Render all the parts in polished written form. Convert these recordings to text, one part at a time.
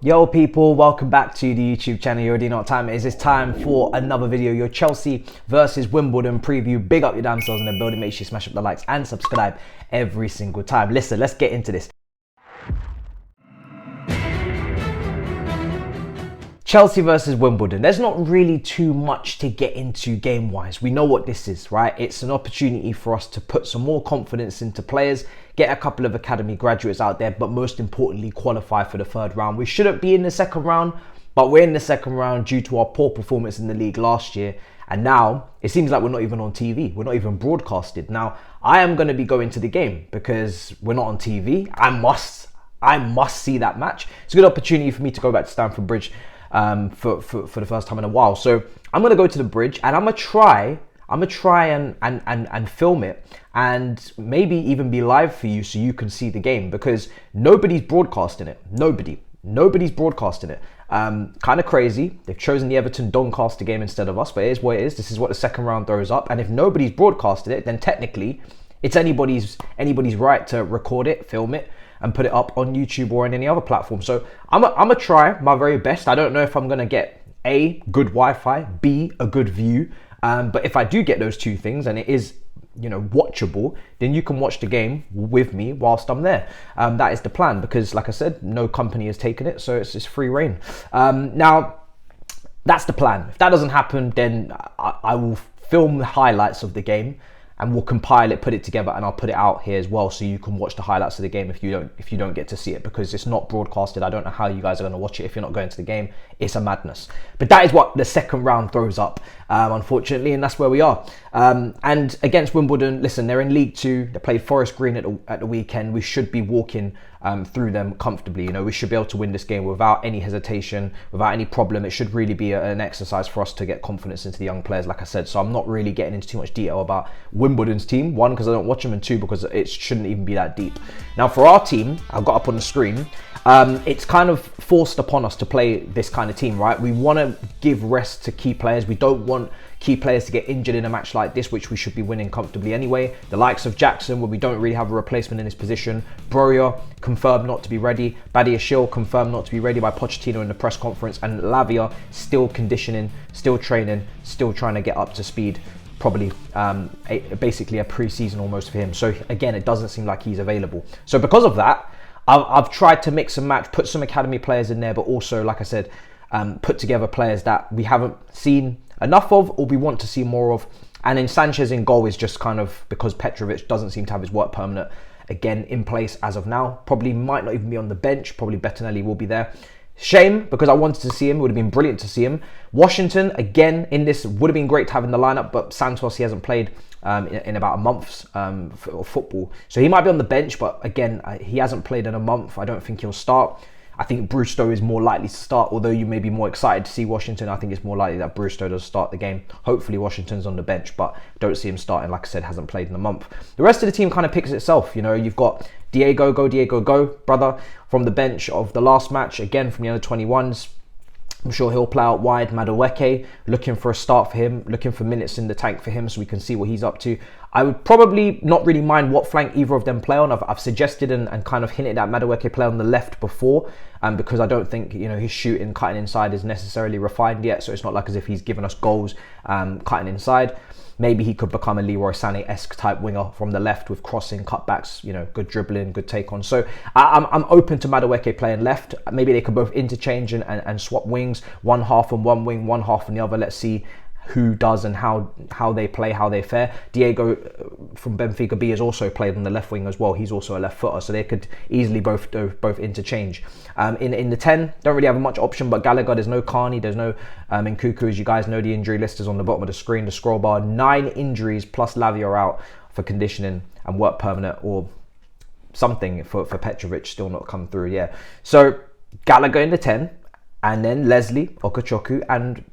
Yo people, welcome back to the YouTube channel. You already know what time it is. It's time for another video, your Chelsea versus Wimbledon preview. Big up your damn selves in the building. Make sure you smash up the likes and subscribe every single time. Listen, let's get into this. Chelsea versus Wimbledon. There's not really too much to get into game-wise. We know what this is, right? It's an opportunity for us to put some more confidence into players, get a couple of academy graduates out there, but most importantly, qualify for the third round. We shouldn't be in the second round, but we're in the second round due to our poor performance in the league last year. And now it seems like we're not even on TV. We're not even broadcasted. Now, I am going to be going to the game because we're not on TV. I must see that match. It's a good opportunity for me to go back to Stamford Bridge for the first time in a while. So I'm gonna go to the bridge and I'm gonna try and film it and maybe even be live for you so you can see the game, because nobody's broadcasting it. Nobody's broadcasting it. Kind of crazy. They've chosen the Everton Doncaster game instead of us, but it is what it is. This is what the second round throws up. And if nobody's broadcasted it, then technically it's anybody's right to record it, film it, and put it up on YouTube or on any other platform. So I'm gonna try my very best. I don't know if I'm gonna get A, good Wi-Fi, B, a good view. But if I do get those two things and it is, you know, watchable, then you can watch the game with me whilst I'm there. That is the plan, because like I said, no company has taken it, so it's free reign. Now, that's the plan. If that doesn't happen, then I will film the highlights of the game and we'll compile it, put it together, and I'll put it out here as well so you can watch the highlights of the game if you don't get to see it, because it's not broadcasted. I don't know how you guys are going to watch it if you're not going to the game. It's a madness. But that is what the second round throws up, unfortunately, and that's where we are. And against Wimbledon, listen, they're in League Two. They played Forest Green at the weekend. We should be walking through them comfortably. You know, we should be able to win this game without any hesitation, without any problem. It should really be an exercise for us to get confidence into the young players, like I said. So I'm not really getting into too much detail about Wimbledon's team. One, because I don't watch them, and two, because it shouldn't even be that deep. Now, for our team, I've got up on the screen. It's kind of forced upon us to play this kind of team, right? We want to give rest to key players. We don't want key players to get injured in a match like this, which we should be winning comfortably anyway. The likes of Jackson, where we don't really have a replacement in his position. Broja confirmed not to be ready. Badiashile confirmed not to be ready by Pochettino in the press conference. And Lavia still conditioning, still training, still trying to get up to speed. Probably basically a pre-season almost for him. So again, it doesn't seem like he's available. So because of that, I've tried to mix and match, put some academy players in there, but also, like I said, put together players that we haven't seen enough of or we want to see more of. And then Sanchez in goal is just kind of because Petrovic doesn't seem to have his work permit again in place as of now. Probably might not even be on the bench. Probably Bettinelli will be there. Shame, because I wanted to see him. It would have been brilliant to see him. Washington, again, in this, would have been great to have in the lineup, but Santos, he hasn't played in about a month's football. So he might be on the bench, but again, he hasn't played in a month. I don't think he'll start. I think Brewster is more likely to start, although you may be more excited to see Washington. I think it's more likely that Brewster does start the game. Hopefully Washington's on the bench, but don't see him starting. Like I said, hasn't played in a month. The rest of the team kind of picks itself. You know, you've got Diego, go, brother, from the bench of the last match, again from the under-21s. I'm sure he'll play out wide. Madueke, looking for a start for him, looking for minutes in the tank for him so we can see what he's up to. I would probably not really mind what flank either of them play on. I've suggested and kind of hinted at Madueke play on the left before, because I don't think, you know, his shooting, cutting inside is necessarily refined yet. So it's not like as if he's given us goals cutting inside. Maybe he could become a Leroy Sané-esque type winger from the left with crossing, cutbacks, you know, good dribbling, good take on. So I'm open to Madueke playing left. Maybe they could both interchange and swap wings, one half on one wing, one half on the other. Let's see who does and how they play, how they fare. Diego from Benfica B has also played on the left wing as well. He's also a left footer, so they could easily both interchange. In the 10, don't really have much option, but Gallagher, there's no Carney, there's no Nkunku. As you guys know, the injury list is on the bottom of the screen, the scroll bar. 9 injuries plus Lavia out for conditioning and work permanent or something for Petrovic, still not come through, yeah. So Gallagher in the 10, and then Leslie, Okachoku, and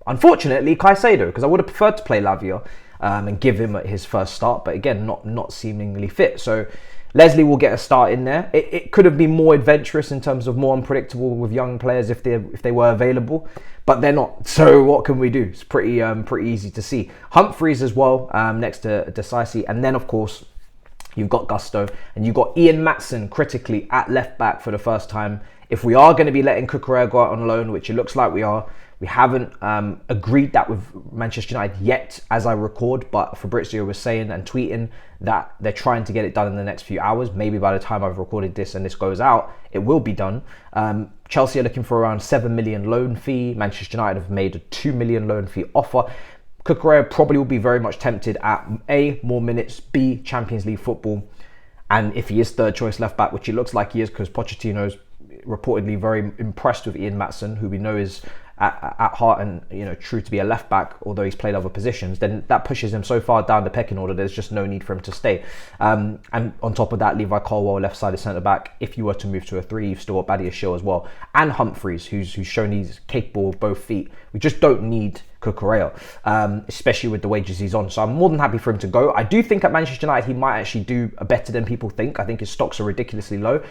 unfortunately, Caicedo, because I would have preferred to play Lavia and give him his first start, but again, not seemingly fit. So Leslie will get a start in there. It could have been more adventurous in terms of more unpredictable with young players if they were available, but they're not. So what can we do? It's pretty easy to see. Humphreys as well next to Decisi, and then of course You've got Gusto, and you've got Ian Maatsen critically at left back for the first time. If we are going to be letting Cucurella go out on loan, which it looks like we are, we haven't agreed that with Manchester United yet as I record, but Fabrizio was saying and tweeting that they're trying to get it done in the next few hours. Maybe by the time I've recorded this and this goes out, it will be done. Chelsea are looking for around 7 million loan fee. Manchester United have made a 2 million loan fee offer. Cucurella probably will be very much tempted at A, more minutes, B, Champions League football, and if he is third choice left back, which it looks like he is because Pochettino's reportedly very impressed with Ian Maatsen, who we know is at heart and true to be a left back, although he's played other positions, then that pushes him so far down the pecking order there's just no need for him to stay. And on top of that, Levi Colwill left sided centre back. If you were to move to a 3, you've still got Badiashile as well, and Humphreys, who's shown he's capable of both feet. We just don't need Cucurella, especially with the wages he's on. So I'm more than happy for him to go. I do think at Manchester United he might actually do better than people think. I think his stocks are ridiculously low.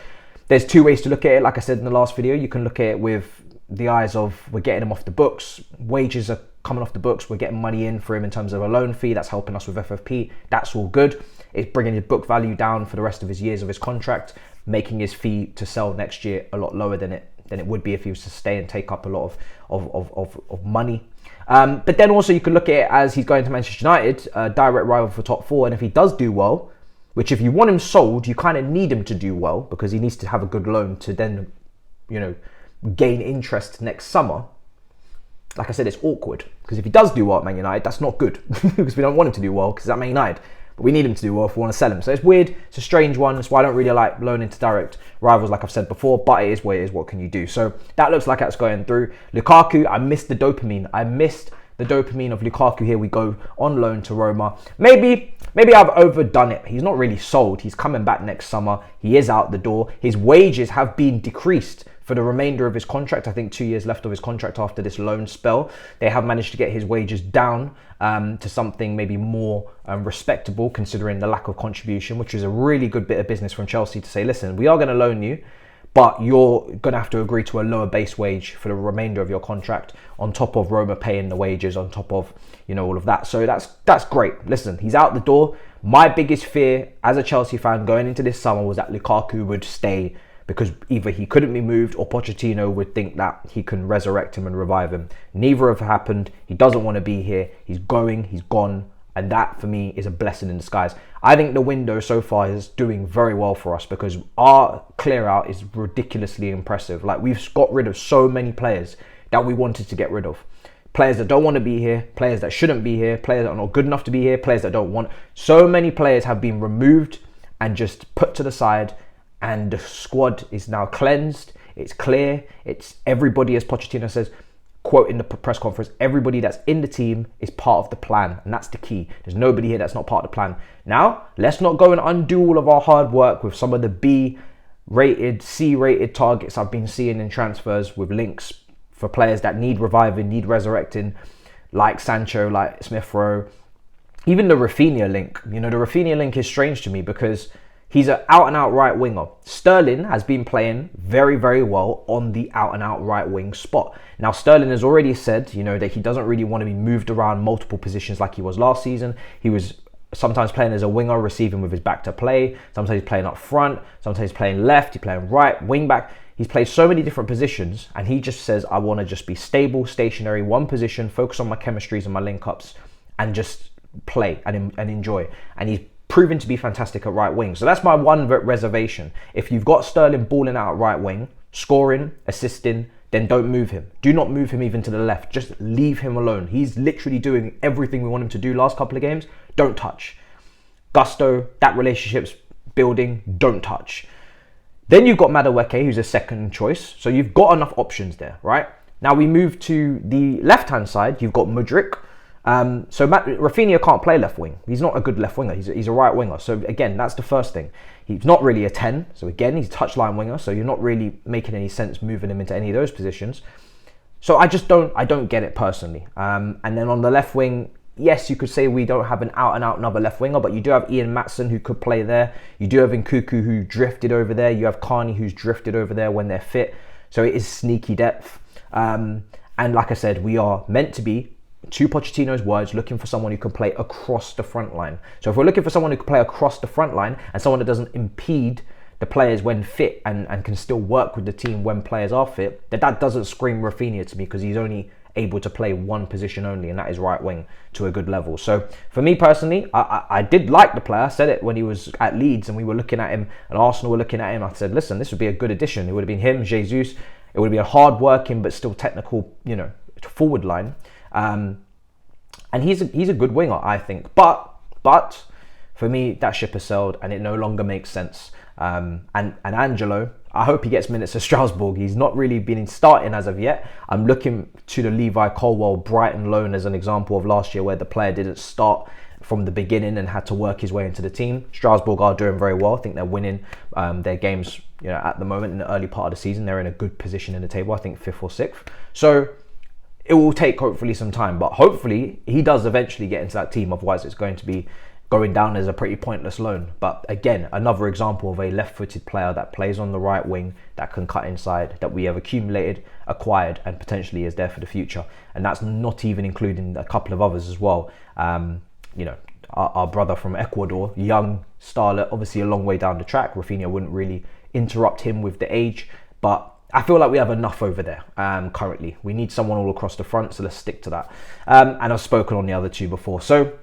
There's 2 ways to look at it. Like I said in the last video, you can look at it with the eyes of we're getting him off the books, wages are coming off the books, we're getting money in for him in terms of a loan fee, that's helping us with FFP, that's all good. It's bringing his book value down for the rest of his years of his contract, making his fee to sell next year a lot lower than it would be if he was to stay and take up a lot of money. But then also you can look at it as he's going to Manchester United, a direct rival for top 4, and if he does do well, which if you want him sold, you kind of need him to do well because he needs to have a good loan to then, gain interest next summer. Like I said, it's awkward because if he does do well at Man United, that's not good because we don't want him to do well because it's at Man United. But we need him to do well if we want to sell him. So it's weird. It's a strange one. That's why I don't really like loaning to direct rivals, like I've said before. But it is what it is. What can you do? So that looks like that's going through. Lukaku, I missed the dopamine. I missed the dopamine of Lukaku. Here we go on loan to Roma. Maybe I've overdone it. He's not really sold. He's coming back next summer. He is out the door. His wages have been decreased for the remainder of his contract. I think 2 years left of his contract after this loan spell. They have managed to get his wages down to something maybe more respectable considering the lack of contribution, which is a really good bit of business from Chelsea to say, listen, we are going to loan you, but you're going to have to agree to a lower base wage for the remainder of your contract on top of Roma paying the wages, on top of, all of that. So that's great. Listen, he's out the door. My biggest fear as a Chelsea fan going into this summer was that Lukaku would stay because either he couldn't be moved or Pochettino would think that he can resurrect him and revive him. Neither have happened. He doesn't want to be here. He's going, he's gone. And that, for me, is a blessing in disguise. I think the window so far is doing very well for us because our clear out is ridiculously impressive. Like, we've got rid of so many players that we wanted to get rid of. Players that don't want to be here, players that shouldn't be here, players that are not good enough to be here, players that don't want. So many players have been removed and just put to the side, and the squad is now cleansed. It's clear. It's everybody, as Pochettino says, quote in the press conference, everybody that's in the team is part of the plan, and that's the key. There's nobody here that's not part of the plan. Now, let's not go and undo all of our hard work with some of the B-rated, C-rated targets I've been seeing in transfers with links for players that need reviving, need resurrecting, like Sancho, like Smith Rowe. Even the Rafinha link. The Rafinha link is strange to me because he's an out-and-out right winger. Sterling has been playing very, very well on the out-and-out right wing spot. Now, Sterling has already said, that he doesn't really want to be moved around multiple positions like he was last season. He was sometimes playing as a winger, receiving with his back to play. Sometimes he's playing up front. Sometimes he's playing left. He's playing right, wing back. He's played so many different positions, and he just says, I want to just be stable, stationary, one position, focus on my chemistries and my link-ups, and just play and enjoy. And he's proven to be fantastic at right wing. So that's my one reservation. If you've got Sterling balling out at right wing, scoring, assisting, then don't move him. Do not move him even to the left. Just leave him alone. He's literally doing everything we want him to do last couple of games. Don't touch. Gusto, that relationship's building, don't touch. Then you've got Madueke, who's a second choice. So you've got enough options there, right? Now we move to the left-hand side. You've got Mudryk. Rafinha can't play left wing. He's not a good left winger. He's a right winger. So again, that's the first thing. He's not really a 10. So again, he's a touchline winger. So you're not really making any sense moving him into any of those positions. So I don't get it personally. And then on the left wing, yes, you could say we don't have an out-and-out another left winger, but you do have Ian Maatsen who could play there. You do have Nkuku who drifted over there. You have Carney who's drifted over there when they're fit. So it is sneaky depth. And like I said, we are meant to be, to Pochettino's words, looking for someone who can play across the front line. So if we're looking for someone who can play across the front line and someone that doesn't impede the players when fit and can still work with the team when players are fit, that doesn't scream Rafinha to me, because he's only able to play one position only, and that is right wing to a good level. So for me personally, I did like the player. I said it when he was at Leeds and we were looking at him and Arsenal were looking at him. I said, listen, this would be a good addition. It would have been him, Jesus. It would be a hard working but still technical, forward line. And he's a good winger, I think. But for me, that ship has sailed and it no longer makes sense. And Angelo, I hope he gets minutes at Strasbourg. He's not really been starting as of yet. I'm looking to the Levi Colwill Brighton loan as an example of last year, where the player didn't start from the beginning and had to work his way into the team. Strasbourg are doing very well. I think they're winning their games at the moment. In the early part of the season, they're in a good position in the table, I think 5th or 6th. So it will take hopefully some time, but hopefully he does eventually get into that team. Otherwise it's going to be going down as a pretty pointless loan. But again, another example of a left-footed player that plays on the right wing, that can cut inside, that we have accumulated, acquired, and potentially is there for the future. And that's not even including a couple of others as well. Our brother from Ecuador, young starlet, obviously a long way down the track. Rafinha wouldn't really interrupt him with the age, but I feel like we have enough over there currently. We need someone all across the front, so let's stick to that. And I've spoken on the other two before. So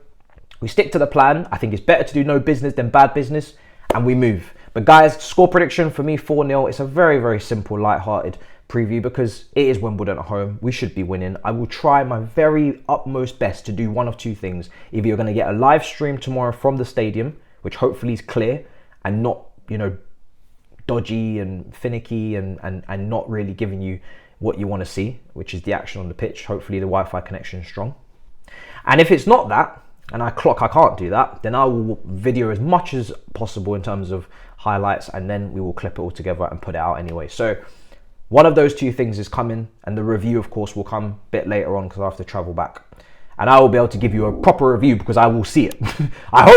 we stick to the plan. I think it's better to do no business than bad business, and we move. But guys, score prediction for me, 4-0. It's a very, very simple, light-hearted preview because it is Wimbledon at home. We should be winning. I will try my very utmost best to do one of two things. Either you're going to get a live stream tomorrow from the stadium, which hopefully is clear and not, dodgy and finicky and not really giving you what you want to see, which is the action on the pitch. Hopefully the Wi-Fi connection is strong. And if it's not that, and I can't do that, then I will video as much as possible in terms of highlights, and then we will clip it all together and put it out anyway. So one of those two things is coming, and the review, of course, will come a bit later on because I have to travel back. And I will be able to give you a proper review because I will see it. I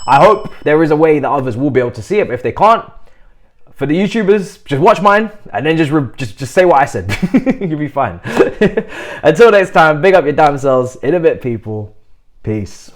hope there is a way that others will be able to see it, but if they can't, for the YouTubers, just watch mine and then just say what I said. You'll be fine. Until next time, big up your damn selves. In a bit, people. Peace.